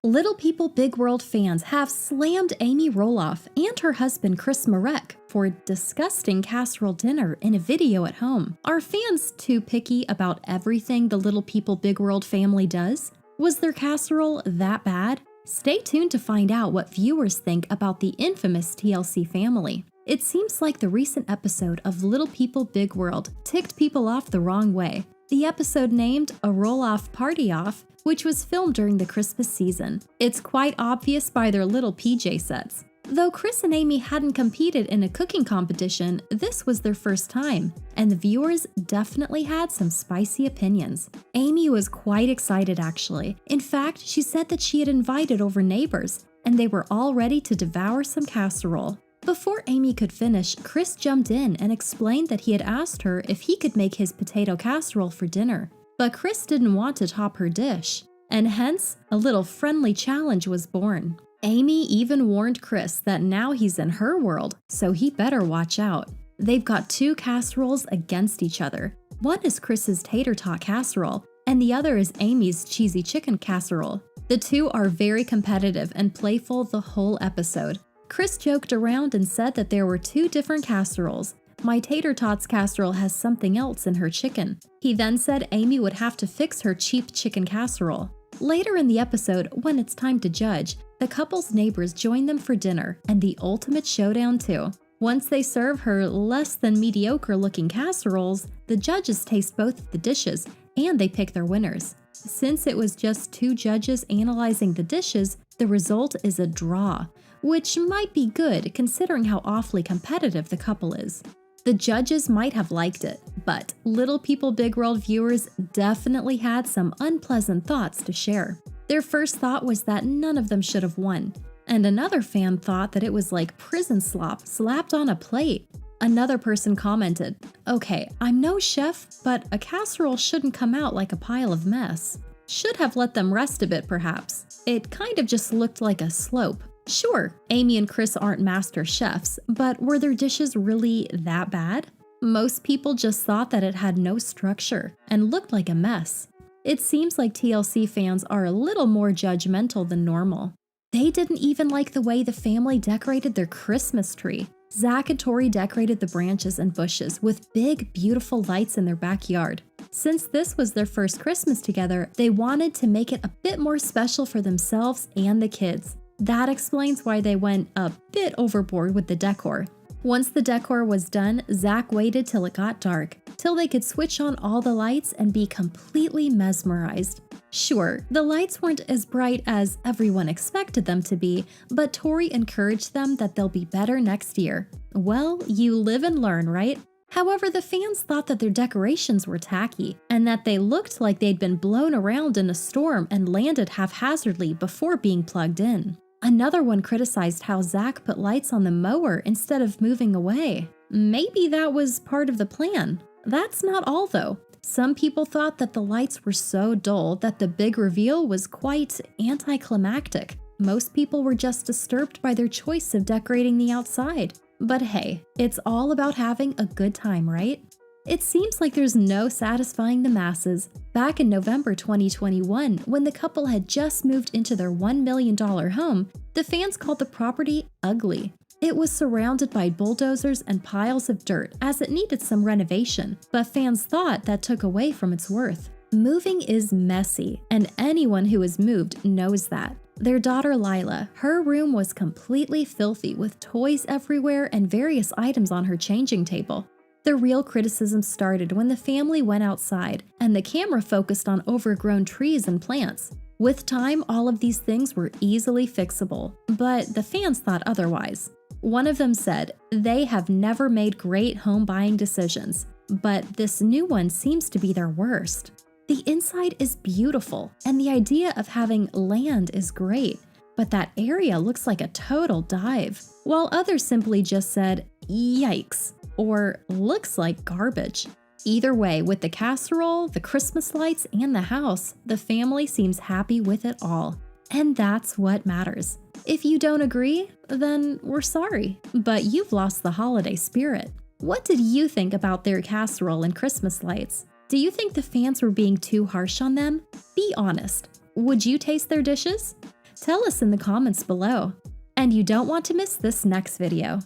Little People Big World fans have slammed Amy Roloff and her husband Chris Marek for disgusting casserole dinner in a video at home. Are fans too picky about everything the Little People Big World family does? Was their casserole that bad? Stay tuned to find out what viewers think about the infamous TLC family. It seems like the recent episode of Little People Big World ticked people off the wrong way. The episode named A Roloff Party Off, which was filmed during the Christmas season. It's quite obvious by their little PJ sets. Though Chris and Amy hadn't competed in a cooking competition, this was their first time, and the viewers definitely had some spicy opinions. Amy was quite excited actually. In fact, she said that she had invited over neighbors, and they were all ready to devour some casserole. Before Amy could finish, Chris jumped in and explained that he had asked her if he could make his potato casserole for dinner. But Chris didn't want to top her dish, and hence, a little friendly challenge was born. Amy even warned Chris that now he's in her world, so he better watch out. They've got two casseroles against each other. One is Chris's tater tot casserole, and the other is Amy's cheesy chicken casserole. The two are very competitive and playful the whole episode. Chris joked around and said that there were two different casseroles. My tater tots casserole has something else in her chicken. He then said Amy would have to fix her cheap chicken casserole. Later in the episode, when it's time to judge, the couple's neighbors join them for dinner and the ultimate showdown too. Once they serve her less than mediocre looking casseroles, the judges taste both of the dishes and they pick their winners. Since it was just two judges analyzing the dishes, the result is a draw, which might be good considering how awfully competitive the couple is. The judges might have liked it, but Little People Big World viewers definitely had some unpleasant thoughts to share. Their first thought was that none of them should have won, and another fan thought that it was like prison slop slapped on a plate. Another person commented, "Okay, I'm no chef, but a casserole shouldn't come out like a pile of mess. Should have let them rest a bit perhaps. It kind of just looked like a slope." Sure, Amy and Chris aren't master chefs, but were their dishes really that bad? Most people just thought that it had no structure and looked like a mess. It seems like TLC fans are a little more judgmental than normal. They didn't even like the way the family decorated their Christmas tree. Zach and Tori decorated the branches and bushes with big, beautiful lights in their backyard. Since this was their first Christmas together, they wanted to make it a bit more special for themselves and the kids. That explains why they went a bit overboard with the decor. Once the decor was done, Zach waited till it got dark, till they could switch on all the lights and be completely mesmerized. Sure, the lights weren't as bright as everyone expected them to be, but Tori encouraged them that they'll be better next year. Well, you live and learn, right? However, the fans thought that their decorations were tacky, and that they looked like they'd been blown around in a storm and landed haphazardly before being plugged in. Another one criticized how Zach put lights on the mower instead of moving away. Maybe that was part of the plan. That's not all though. Some people thought that the lights were so dull that the big reveal was quite anticlimactic. Most people were just disturbed by their choice of decorating the outside. But hey, it's all about having a good time, right? It seems like there's no satisfying the masses. Back in November 2021, when the couple had just moved into their $1 million home, the fans called the property ugly. It was surrounded by bulldozers and piles of dirt as it needed some renovation, but fans thought that took away from its worth. Moving is messy, and anyone who has moved knows that. Their daughter Lila, her room was completely filthy with toys everywhere and various items on her changing table. The real criticism started when the family went outside and the camera focused on overgrown trees and plants. With time, all of these things were easily fixable, but the fans thought otherwise. One of them said, "They have never made great home buying decisions, but this new one seems to be their worst." The inside is beautiful, and the idea of having land is great, but that area looks like a total dive. While others simply just said, "Yikes," or "looks like garbage." Either way, with the casserole, the Christmas lights, and the house, the family seems happy with it all. And that's what matters. If you don't agree, then we're sorry, but you've lost the holiday spirit. What did you think about their casserole and Christmas lights? Do you think the fans were being too harsh on them? Be honest. Would you taste their dishes? Tell us in the comments below. And you don't want to miss this next video.